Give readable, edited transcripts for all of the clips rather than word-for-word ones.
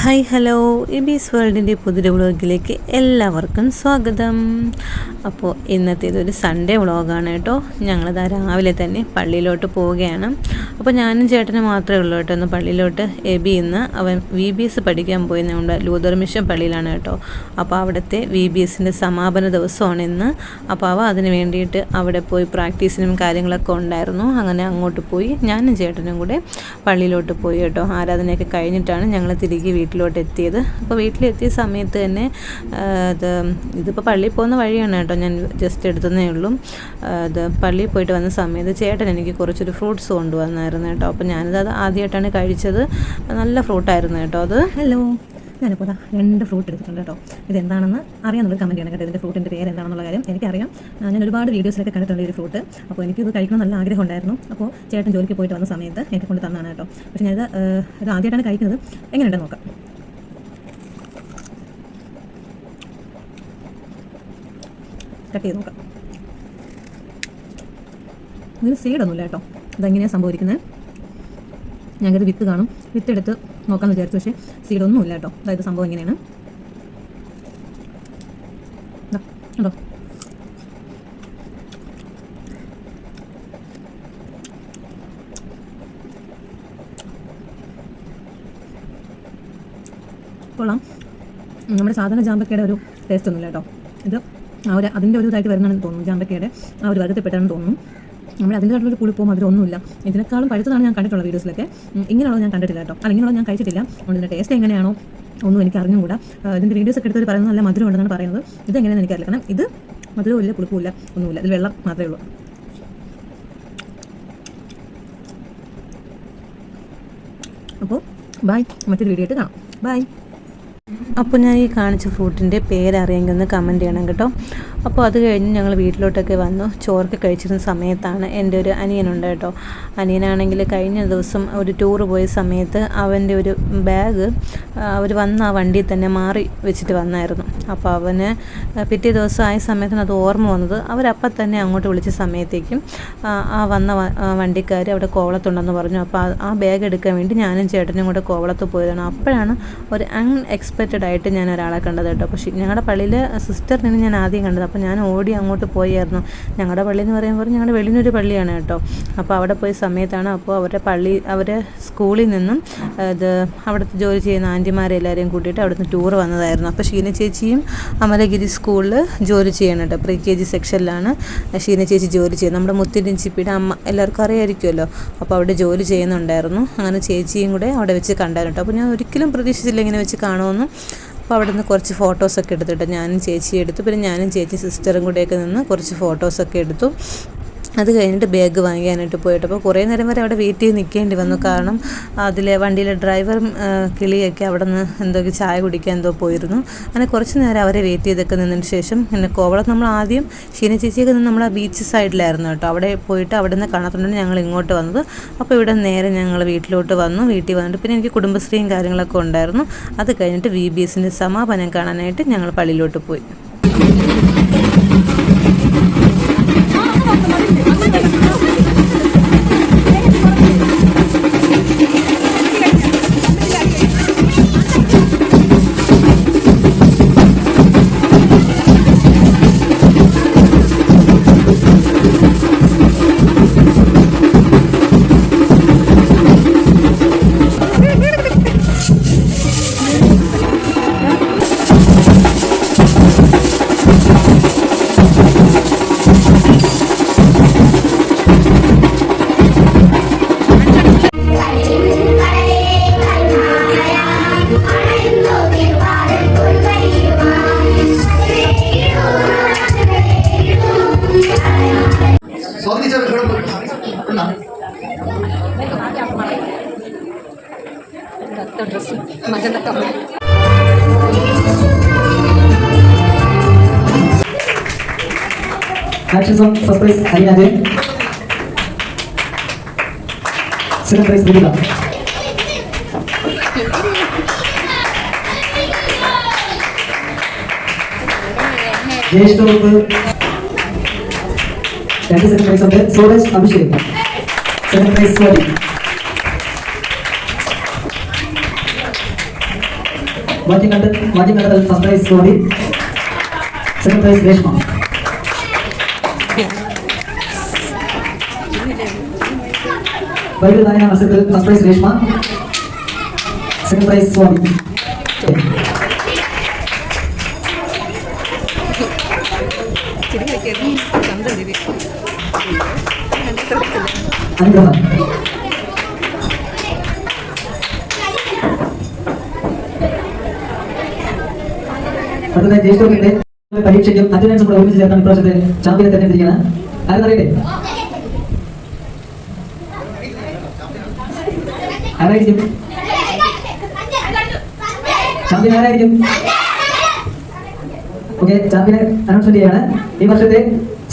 Hi hello എബീസ് വേൾഡിൻ്റെ പുതിയ വ്ളോഗിലേക്ക് എല്ലാവർക്കും സ്വാഗതം. അപ്പോൾ ഇന്നത്തേതൊരു സൺഡേ വ്ളോഗാണ് കേട്ടോ. ഞങ്ങളിതാ രാവിലെ തന്നെ പള്ളിയിലോട്ട് പോവുകയാണ്. അപ്പോൾ ഞാനും ചേട്ടനും മാത്രമേ ഉള്ളൂ കേട്ടോ ഇന്ന് പള്ളിയിലോട്ട്. എബി ഇന്ന് അവൻ VBS പഠിക്കാൻ പോയി നമ്മുടെ ലൂതർ മിഷൻ പള്ളിയിലാണ് കേട്ടോ. അപ്പോൾ അവിടുത്തെ VBSൻ്റെ സമാപന ദിവസമാണ് ഇന്ന്. അപ്പോൾ അവ അതിന് വേണ്ടിയിട്ട് അവിടെ പോയി പ്രാക്ടീസിനും കാര്യങ്ങളൊക്കെ ഉണ്ടായിരുന്നു. അങ്ങനെ അങ്ങോട്ട് പോയി ഞാനും ചേട്ടനും കൂടെ പള്ളിയിലോട്ട് പോയി കേട്ടോ. ആരാധനയൊക്കെ കഴിഞ്ഞിട്ടാണ് ഞങ്ങൾ തിരികെ വീട്ടിലോട്ട് എത്തിയത്. അപ്പോൾ വീട്ടിലെത്തിയ സമയത്ത് തന്നെ ഇതിപ്പോൾ പള്ളിയിൽ പോകുന്ന വഴിയാണ് കേട്ടോ, ഞാൻ ജസ്റ്റ് എടുത്തതേ ഉള്ളൂ. പള്ളിയിൽ പോയിട്ട് വന്ന സമയത്ത് ചേട്ടൻ എനിക്ക് കുറച്ചൊരു ഫ്രൂട്ട്സ് കൊണ്ടുവന്നായിരുന്നു കേട്ടോ. അപ്പോൾ ഞാനിത് ആദ്യമായിട്ടാണ് കഴിച്ചത്. നല്ല ഫ്രൂട്ടായിരുന്നു കേട്ടോ അത്. ഹലോ, ഞാനിപ്പോൾ 2 ഫ്രൂട്ട് എടുത്തിട്ടുണ്ട് കേട്ടോ. ഇതെന്താണെന്ന് അറിയാമെന്നുള്ളത് കമൻറ്റ് ചെയ്യണം കേട്ടോ. ഇതിൻ്റെ ഫ്രൂട്ടിൻ്റെ പേര് എന്താണെന്നുള്ള കാര്യം എനിക്കറിയാം. ഞാൻ ഒരുപാട് വീഡിയോസിലൊക്കെ കണ്ടിട്ടുണ്ട് ഈ ഒരു ഫ്രൂട്ട്. അപ്പോൾ എനിക്കിത് കഴിക്കണം നല്ല ആഗ്രഹം ഉണ്ടായിരുന്നു. അപ്പോൾ ചേട്ടൻ ജോലിക്ക് പോയിട്ട് വന്ന സമയത്ത് എനിക്ക് കൊണ്ട് തന്നാണ് കേട്ടോ. പക്ഷേ ഞാനിത് ആദ്യമായിട്ടാണ് കഴിക്കുന്നത്. എങ്ങനെയുണ്ടെന്ന് നോക്കാം. കട്ട് ചെയ്ത് നോക്കാം. ഇതിന് സീഡൊന്നുമില്ല കേട്ടോ. ഇതെങ്ങനെയാണ് സംഭവിക്കുന്നത്? ഞങ്ങൾക്ക് വിത്ത് കാണും, വിത്തെടുത്ത് നോക്കാമെന്ന് വിചാരിച്ചു. പക്ഷേ സീഡൊന്നുമില്ല കേട്ടോ. അതായത് സംഭവം എങ്ങനെയാണ് കേട്ടോ. കൊള്ളാം. നമ്മുടെ സാധാരണ ജാമ്പക്കയുടെ ഒരു ടേസ്റ്റ് ഒന്നുമില്ല കേട്ടോ. ഇത് അതിൻ്റെ ഒരു ഇതായിട്ട് വരുന്നതാണെന്ന് തോന്നുന്നു. ജാമ്പക്കയുടെ ആ ഒരു വർഗത്തിൽപ്പെട്ടാണെന്ന് തോന്നുന്നു. നമ്മുടെ അതിൻ്റെതായിട്ടുള്ളൊരു പുളിപ്പോ അതിലൊന്നുമില്ല. ഇതിനേക്കാളും പഴുത്തതാണ് ഞാൻ കണ്ടിട്ടുള്ള വീഡിയോസിലൊക്കെ. ഇങ്ങനെയുള്ളത് ഞാൻ കണ്ടിട്ടില്ല കേട്ടോ. ഇങ്ങനെയുള്ളത് ഞാൻ കഴിച്ചിട്ടില്ല. അതുകൊണ്ട് ഇതിൻ്റെ ടേസ്റ്റ് എങ്ങനെയാണോ ഒന്നും എനിക്ക് അറിഞ്ഞുകൂടാ. ഇതിൻ്റെ വീഡിയോസൊക്കെ എടുത്തവർ പറയുന്നത് നല്ല മധുരം ഉണ്ടെന്നാണ് പറയുന്നത്. ഇതെങ്ങനെയാണെന്ന് എനിക്കറിയില്ല. കാരണം ഇത് മധുരവും ഇല്ല, പുളിപ്പും ഇല്ല, ഒന്നുമില്ല. ഇതിൽ വെള്ളം മാത്രമേ ഉള്ളൂ. അപ്പോൾ ബൈ, മറ്റൊരു വീഡിയോ ആയിട്ട് കാണാം. ബൈ. അപ്പോൾ ഞാൻ ഈ കാണിച്ച ഫ്രൂട്ടിൻ്റെ പേരറിയെങ്കിൽ ഒന്ന് കമൻറ്റ് ചെയ്യണം കേട്ടോ. അപ്പോൾ അത് കഴിഞ്ഞ് ഞങ്ങൾ വീട്ടിലോട്ടൊക്കെ വന്നു. ചോറൊക്കെ കഴിച്ചിരുന്ന സമയത്താണ് എൻ്റെ ഒരു അനിയനുണ്ട് കേട്ടോ. അനിയനാണെങ്കിൽ കഴിഞ്ഞ ദിവസം ഒരു ടൂറ് പോയ സമയത്ത് അവൻ്റെ ഒരു ബാഗ് അവർ വന്ന ആ വണ്ടിയിൽ തന്നെ മാറി വെച്ചിട്ട് വന്നായിരുന്നു. അപ്പോൾ അവന് പിറ്റേ ദിവസം ആയ സമയത്താണ് അത് ഓർമ്മ വന്നത്. അവരപ്പം തന്നെ അങ്ങോട്ട് വിളിച്ച സമയത്തേക്കും ആ വന്ന വണ്ടിക്കാർ അവിടെ കോവളത്തുണ്ടെന്ന് പറഞ്ഞു. അപ്പോൾ ആ ബാഗ് എടുക്കാൻ വേണ്ടി ഞാനും ചേട്ടനും കൂടെ കോവളത്ത് പോയതാണ്. അപ്പോഴാണ് ഒരു അൺഎക്സ്പെക്റ്റഡ് ആയിട്ട് ഞാൻ ഒരാളെ കണ്ടത് കേട്ടോ. പക്ഷേ ഞങ്ങളുടെ പള്ളിയിൽ സിസ്റ്ററിനാണ് ഞാൻ ആദ്യം കണ്ടത്. അപ്പോൾ ഞാൻ ഓടി അങ്ങോട്ട് പോയായിരുന്നു. ഞങ്ങളുടെ പള്ളി എന്ന് പറയുമ്പോൾ ഞങ്ങളുടെ വെളിനൊരു പള്ളിയാണ് കേട്ടോ. അപ്പോൾ അവിടെ പോയ സമയത്താണ് അപ്പോൾ അവരെ സ്കൂളിൽ നിന്നും അവിടുത്തെ ജോലി ചെയ്യുന്ന ആൻറ്റിമാരെ എല്ലാവരെയും കൂട്ടിയിട്ട് അവിടുന്ന് ടൂർ വന്നതായിരുന്നു. അപ്പോൾ ഷീന ചേച്ചിയും അമലഗിരി സ്കൂളിൽ ജോലി ചെയ്യണം കേട്ടോ. pre-KG സെക്ഷനിലാണ് ഷീന ചേച്ചി ജോലി ചെയ്യുന്നത്. നമ്മുടെ മുത്തിൻ്റെ ചിപ്പിയുടെ അമ്മ എല്ലാവർക്കും അറിയാമായിരിക്കുമല്ലോ. അപ്പോൾ അവിടെ ജോലി ചെയ്യുന്നുണ്ടായിരുന്നു. അങ്ങനെ ചേച്ചിയും കൂടെ അവിടെ വെച്ച് കണ്ടായിരുന്നു കേട്ടോ. അപ്പോൾ ഞാൻ ഒരിക്കലും പ്രതീക്ഷിച്ചില്ല ഇങ്ങനെ വെച്ച് കാണുമെന്ന്. അപ്പോൾ അവിടെ നിന്ന് കുറച്ച് ഫോട്ടോസൊക്കെ എടുത്തിട്ട് ഞാനും ചേച്ചി എടുത്തു. പിന്നെ ഞാനും ചേച്ചി സിസ്റ്ററും കൂടെയൊക്കെ നിന്ന് കുറച്ച് ഫോട്ടോസൊക്കെ എടുത്തു. അത് കഴിഞ്ഞിട്ട് ബാഗ് വാങ്ങിക്കാനായിട്ട് പോയിട്ട് അപ്പോൾ കുറേ നേരം വരെ അവിടെ വെയിറ്റ് ചെയ്ത് നിൽക്കേണ്ടി വന്നു. കാരണം വണ്ടിയിലെ ഡ്രൈവറും കിളിയൊക്കെ അവിടെ നിന്ന് എന്തൊക്കെ ചായ കുടിക്കാൻ എന്തോ പോയിരുന്നു. അങ്ങനെ കുറച്ച് നേരം അവരെ വെയിറ്റ് ചെയ്തൊക്കെ നിന്നതിന് ശേഷം പിന്നെ കോവളത്ത് നമ്മൾ ആദ്യം ഷീന ചേച്ചിയൊക്കെ നിന്ന് നമ്മൾ ആ ബീച്ച് സൈഡിലായിരുന്നു കേട്ടോ. അവിടെ പോയിട്ട് അവിടെ നിന്ന് കാണാത്തതുകൊണ്ടാണ് ഞങ്ങൾ ഇങ്ങോട്ട് വന്നത്. അപ്പോൾ ഇവിടെ നേരെ ഞങ്ങൾ വീട്ടിലോട്ട് വന്നു. വീട്ടിൽ വന്നിട്ട് പിന്നെ എനിക്ക് കുടുംബശ്രീയും കാര്യങ്ങളൊക്കെ ഉണ്ടായിരുന്നു. അത് കഴിഞ്ഞിട്ട് VBSൻ്റെ സമാപനം കാണാനായിട്ട് ഞങ്ങൾ പള്ളിയിലോട്ട് പോയി. Action song, first prize Alina Jain, second prize Vidita. Jayeshwar 22nd prize of the Suraj Abhishek, second prize Swati. വാദ്യം കണ്ടതിൽ first prize Swati, second prize Reshma. Bible വായന മത്സരത്തിൽ first prize Reshma, second prize Swati. അനുഗ്രഹം. അടുത്തത് ജ്യേഷ്ഠയുടെ പരീക്ഷയ്ക്കും അറ്റൻഡൻസും കൂടെ ഒരുമിച്ച് ചേർത്താണ് ഇപ്രാവശ്യത്തെ ചാമ്പ്യനെ തെരഞ്ഞെടുത്തിരിക്കുന്നത്. ആരെന്നറിയില്ലേ? ആരായിരിക്കും ചാമ്പ്യൻ? ആരായിരിക്കും? ഓക്കെ, ചാമ്പ്യനെ അനൗൺസ്മെന്റ് ചെയ്യാണ്. ഈ വർഷത്തെ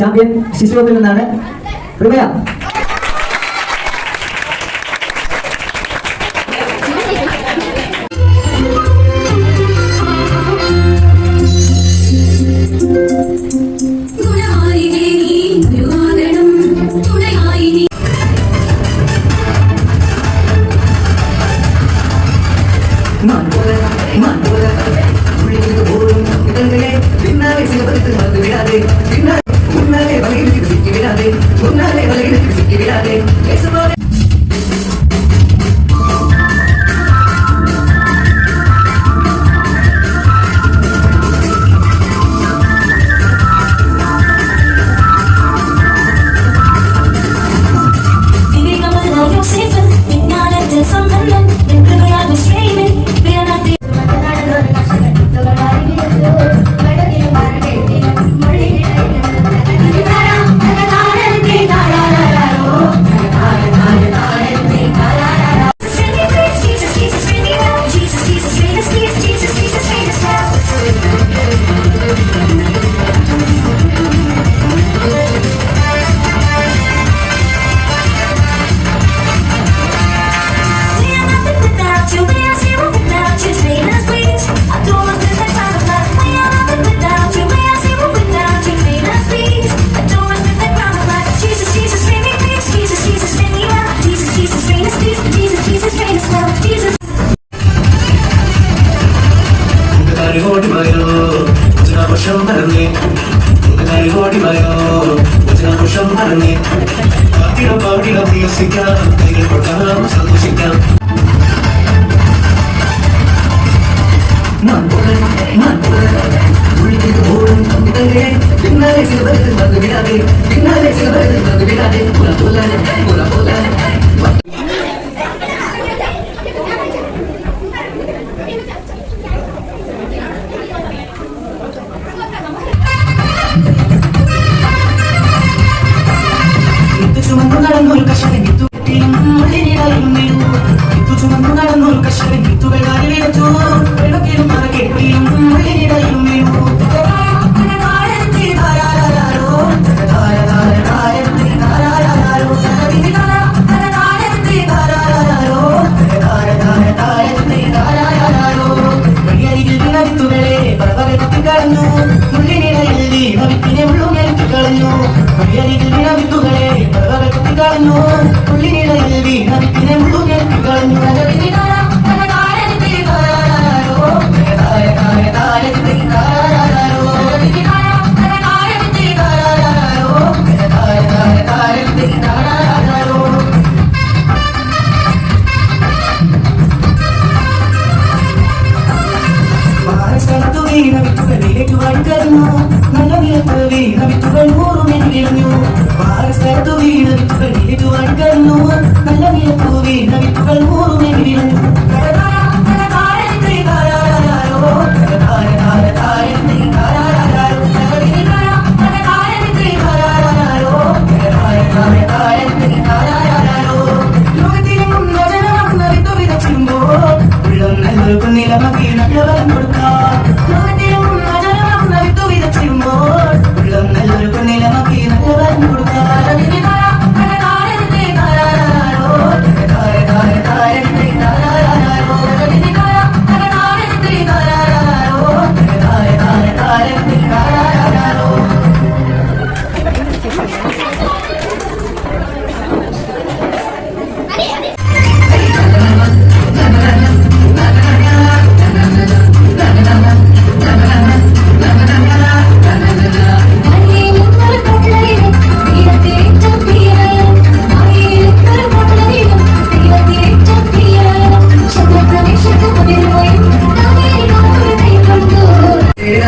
ചാമ്പ്യൻ ശിശുവിൽ നിന്നാണ് ഹൃദയ.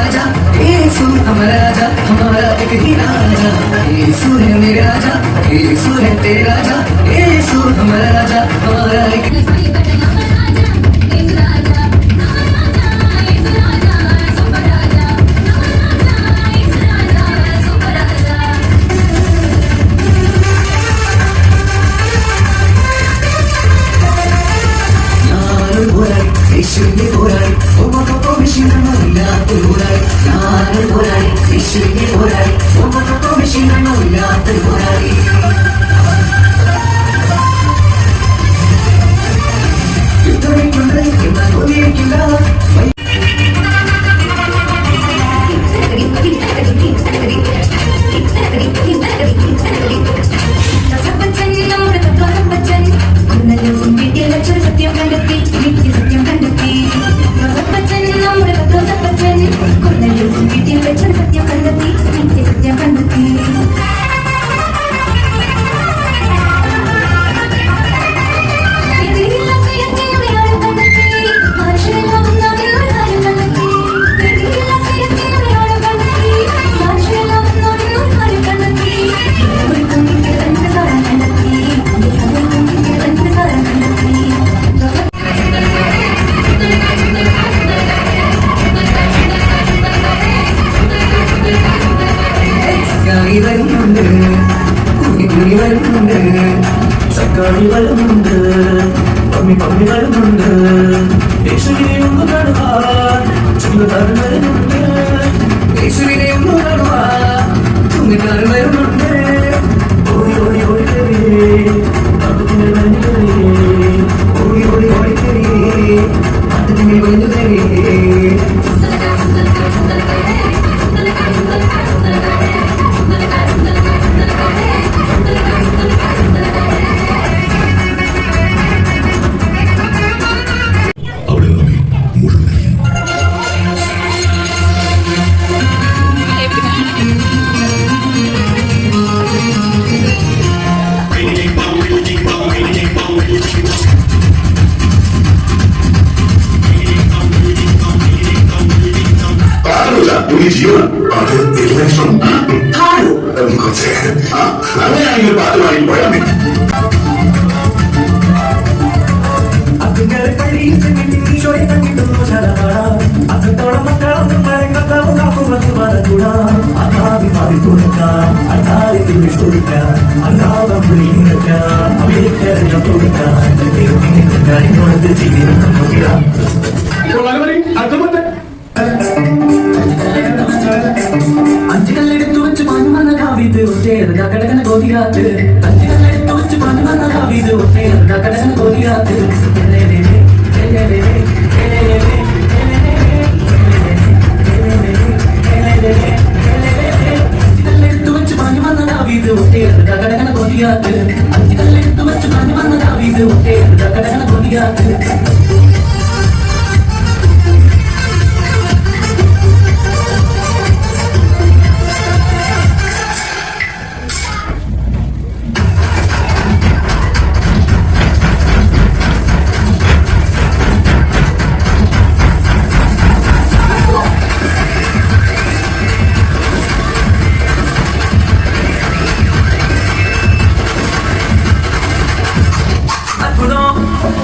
राजा, यीशु हमारा राजा, हमारा एक ही राजा। यीशु है मेरे राजा, यीशु है तेरे राजा, यीशु हमारा राजा, हमारा एक യേശുവിന്റെ പോരാളി, ഒമ്പതൊപ്പം വിഷയങ്ങളില്ലാത്തൊരു പോരാളി. ഞാനൊരു പോരാളി, യേശുവിന്റെ പോരാളി, ഒമ്പതൊപ്പം വിഷയങ്ങളില്ലാത്തൊരു പോരാളി. യുദ്ധമേറ്റുണ്ട് എന്നാൽ തോന്നിയിരിക്കില്ല. സത്യം കണ്ടെത്തി സത്യം കണ്ടെത്തി നമ്മുടെ സത്യം കണ്ടെത്തി സത്യം കണ്ടെത്തി. വരുന്നുണ്ട്, കുഞ്ഞി വരുന്നുണ്ട്, തക്കാളി വരുന്നുണ്ട്, പമ്മി വരുന്നുണ്ട്. യേശുവിനെ ഒന്ന് കാണുവാൻ ചുമക്കാരൻ വരുന്നുണ്ട്, യേശുവിനെ ഒന്ന് കാണുവാൻ ചുമക്കാരൻ വരുന്നുണ്ട്. ഓടി ഓടി ഓടി കയറിയേ നാട്ടുതിനെ വലിഞ്ഞു കയറിയേ, ഓടി ഓടി ഓടി കയറിയേ നാട്ടുതിനെ വലിഞ്ഞു കയറിയേ. പാട്ട് ഏകദേശം കുറച്ച് അങ്ങനെയാണെങ്കിൽ ഒരു പാട്ട് വാങ്ങി പോയാൽ മതി. അത്രത്തോളം മക്കളൊന്നും മരങ്ങൾക്കാവും കാക്കുന്നത് മറക്കൂടാം. അതാവിമാറി കൊടുക്കാം, അതാരത്തിൽ വിശ്വസിക്കാം, അതാവം വിളിക്കാം, അമേരിക്കറിഞ്ഞ കൊടുക്കാം. കാര്യങ്ങളത് ജീവിതം നോക്കിയാം. അഞ്ചുകല്ലെടുത്തു വെച്ച് പണി വന്ന കാവിത് ഒറ്റേത് കടകന കോതിരാത്ത്. അഞ്ചുകല്ലെടുത്തു വെച്ച് പണി വന്ന കാവിത് ഒറ്റേത് കടകന കോതിരാത്ത്. അഞ്ചുകല്ലെടുത്തു വെച്ച് പണി വന്ന കാവിത് ഒറ്റേത് കടകന കോതിരാത്ത്. അഞ്ചുകല്ലെടുത്തു വെച്ച് പണി വന്ന കാവിത് ഒറ്റേത് കടകന കോതിരാത്ത്.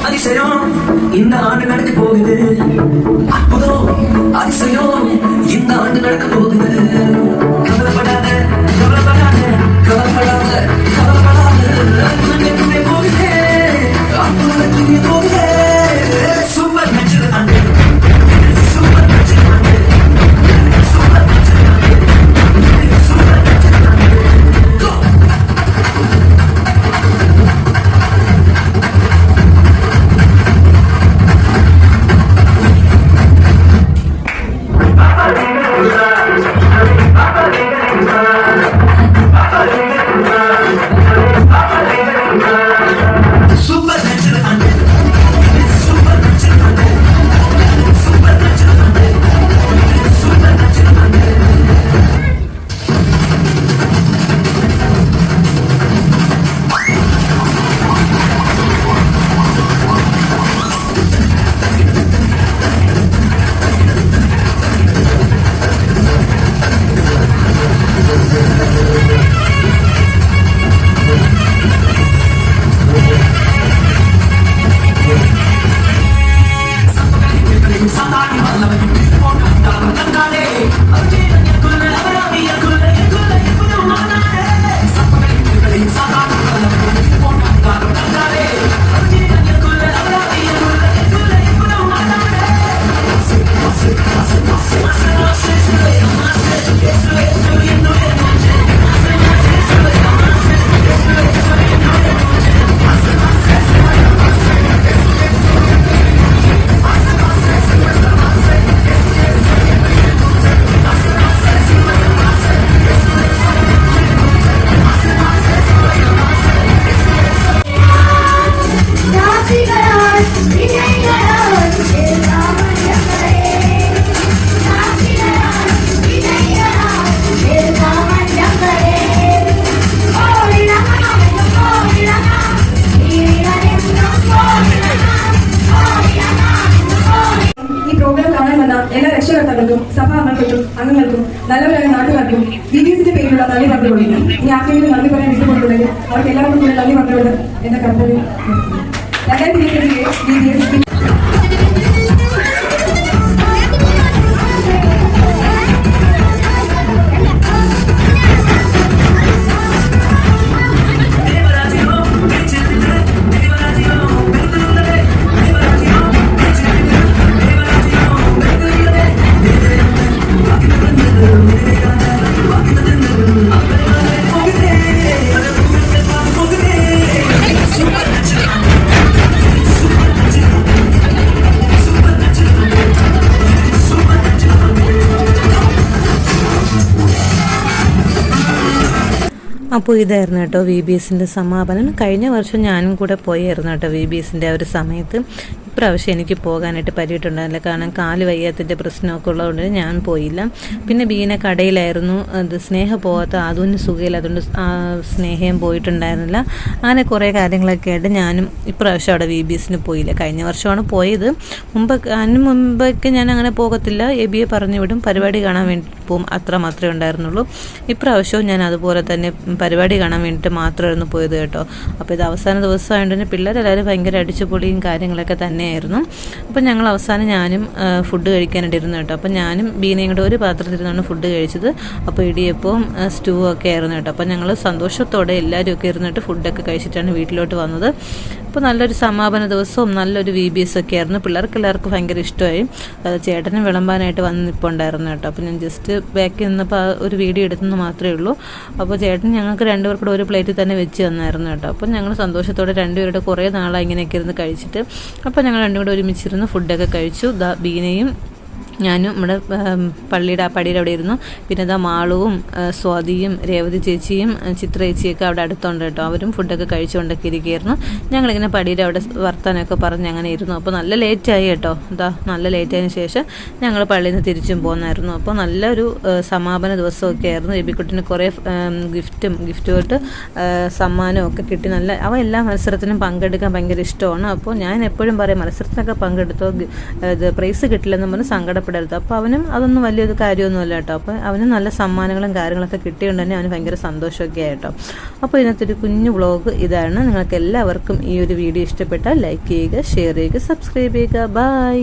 அதிசயம் இந்த ஆண்டு நடக்க போகுது. அற்புதம் அதிசயம் இந்த ஆண்டு நடக்க போகுது. கவலைப்படாத கவலைப்படாத கவலைப்படாத கவலைப்படாத. அற்புதமே போகுது, அற்புதமே போகுது. சூப்பர் நேச்சுரல் ஆண்டு, சூப்பர் நேச்சுரல் ஆண்டு, சூப்பர் நேச்சுரல் ஆண்டு, சூப்பர் நேச்சுரல் ஆண்டு. എല്ലാ രക്ഷകർത്താക്കൾക്കും സഭാംഗങ്ങൾക്കും അംഗങ്ങൾക്കും നല്ലവരായ നാട്ടുകാർക്കും BBSന്റെ പേരിലുള്ള നന്ദി പറഞ്ഞുകൊള്ളുന്നു. ഇനി ആർക്കെങ്കിലും നന്ദി പറയാൻ വിട്ടുകൊടുത്തുണ്ടെങ്കിൽ അവർക്ക് എല്ലാവർക്കും കൂടെ നന്ദി പറഞ്ഞുകൊണ്ട് എന്റെ കർത്തവ്യം BBS അപ്പോൾ ഇതായിരുന്നു കേട്ടോ VBSൻ്റെ സമാപനം. കഴിഞ്ഞ വർഷം ഞാനും കൂടെ പോയായിരുന്നു കേട്ടോ VBSൻ്റെ ആ ഒരു സമയത്ത്. ഇപ്രാവശ്യം എനിക്ക് പോകാനായിട്ട് പറ്റിയിട്ടുണ്ടായില്ല, കാരണം കാല് വയ്യാത്തതിൻ്റെ പ്രശ്നമൊക്കെ ഉള്ളതുകൊണ്ട് ഞാൻ പോയില്ല. പിന്നെ ബീന കടയിലായിരുന്നു, അത് സ്നേഹ പോകാത്ത അതൊന്നും സുഖമില്ല, അതുകൊണ്ട് സ്നേഹയും പോയിട്ടുണ്ടായിരുന്നില്ല. അങ്ങനെ കുറേ കാര്യങ്ങളൊക്കെ ആയിട്ട് ഞാനും ഇപ്രാവശ്യം അവിടെ VBSന് പോയില്ല. കഴിഞ്ഞ വർഷമാണ് പോയത്. അതിന് മുമ്പൊക്കെ ഞാൻ അങ്ങനെ പോകത്തില്ല, എബിയെ പറഞ്ഞു വിടും, പരിപാടി കാണാൻ വേണ്ടി പോകും, അത്ര മാത്രമേ ഉണ്ടായിരുന്നുള്ളൂ. ഇപ്രാവശ്യവും ഞാൻ അതുപോലെ തന്നെ പരിപാടി കാണാൻ വേണ്ടിയിട്ട് മാത്രമായിരുന്നു പോയത് കേട്ടോ. അപ്പോൾ ഇത് അവസാന ദിവസമായതുകൊണ്ട് തന്നെ പിള്ളേരെല്ലാവരും ഭയങ്കര അടിച്ചുപൊളിയും കാര്യങ്ങളൊക്കെ തന്നെയായിരുന്നു. അപ്പോൾ ഞങ്ങൾ അവസാനം ഞാനും ഫുഡ് കഴിക്കാനായിട്ടിരുന്നു കേട്ടോ. അപ്പോൾ ഞാനും ബീനയും കൂടെ ഒരു പാത്രത്തിരുന്നാണ് ഫുഡ് കഴിച്ചത്. അപ്പോൾ ഇടിയപ്പവും സ്റ്റൂ ഒക്കെ ആയിരുന്നു കേട്ടോ. അപ്പോൾ ഞങ്ങൾ സന്തോഷത്തോടെ എല്ലാവരും ഒക്കെ ഇരുന്നിട്ട് ഫുഡൊക്കെ കഴിച്ചിട്ടാണ് വീട്ടിലോട്ട് വന്നത്. അപ്പോൾ നല്ലൊരു സമാപന ദിവസവും നല്ലൊരു VBS ഒക്കെ ആയിരുന്നു. പിള്ളേർക്ക് എല്ലാവർക്കും ഭയങ്കര ഇഷ്ടമായി. ചേട്ടനും വിളമ്പാനായിട്ട് വന്നിപ്പോണ്ടായിരുന്നു കേട്ടോ. അപ്പോൾ ഞാൻ ജസ്റ്റ് ബാക്കിൽ നിന്നപ്പോൾ ഒരു വീഡിയോ എടുത്തെന്ന് മാത്രമേ ഉള്ളൂ. അപ്പോൾ ചേട്ടൻ ഞങ്ങൾക്ക് രണ്ടുപേർക്കൂടെ ഒരു പ്ലേറ്റിൽ തന്നെ വെച്ച് തന്നായിരുന്നു കേട്ടോ. അപ്പോൾ ഞങ്ങൾ സന്തോഷത്തോടെ രണ്ടുപേരുടെ കുറേ നാളായി ഇങ്ങനെയൊക്കെ ഇരുന്ന് കഴിച്ചിട്ട്, അപ്പോൾ ഞങ്ങൾ രണ്ടും കൂടെ ഒരുമിച്ചിരുന്ന് ഫുഡൊക്കെ കഴിച്ചു. ബീനയും ഞാനും നമ്മുടെ പടിയുടെ അവിടെ ഇരുന്നു. പിന്നെ ഇതാ മാളുവും സ്വാതിയും രേവതി ചേച്ചിയും ചിത്ര ചേച്ചിയൊക്കെ അവിടെ അടുത്തുണ്ട് കേട്ടോ. അവരും ഫുഡൊക്കെ കഴിച്ചുകൊണ്ടൊക്കെ ഇരിക്കുകയായിരുന്നു. ഞങ്ങളിങ്ങനെ പടിയുടെ അവിടെ വർത്താനമൊക്കെ പറഞ്ഞ് അങ്ങനെ ഇരുന്നു. അപ്പോൾ നല്ല ലേറ്റായി കേട്ടോ. നല്ല ലേറ്റായതിന് ശേഷം ഞങ്ങൾ പള്ളിയിൽ നിന്ന് തിരിച്ചും പോകുന്നായിരുന്നു. അപ്പോൾ നല്ലൊരു സമാപന ദിവസമൊക്കെ ആയിരുന്നു. എബിക്കുട്ടിന് കുറേ ഗിഫ്റ്റുമായിട്ട് സമ്മാനവും ഒക്കെ കിട്ടി. അവ എല്ലാ മത്സരത്തിനും പങ്കെടുക്കാൻ ഭയങ്കര ഇഷ്ടമാണ്. അപ്പോൾ ഞാൻ എപ്പോഴും പറയും, മത്സരത്തിനൊക്കെ പങ്കെടുത്തോ പ്രൈസ് കിട്ടില്ലെന്ന് പറഞ്ഞ് സങ്കടപ്പെടരുത്. അപ്പോൾ അവനും അതൊന്നും വലിയൊരു കാര്യമൊന്നുമല്ല കേട്ടോ. അപ്പോൾ അവന് നല്ല സമ്മാനങ്ങളും കാര്യങ്ങളൊക്കെ കിട്ടിയതുകൊണ്ട് തന്നെ അവന് ഭയങ്കര സന്തോഷമൊക്കെ ആയിട്ടോ. അപ്പോൾ ഇതിനകത്തൊരു കുഞ്ഞു വ്ളോഗ് ഇതാണ്. നിങ്ങൾക്ക് എല്ലാവർക്കും ഈ ഒരു വീഡിയോ ഇഷ്ടപ്പെട്ടാൽ ലൈക്ക് ചെയ്യുക, ഷെയർ ചെയ്യുക, സബ്സ്ക്രൈബ് ചെയ്യുക. ബൈ.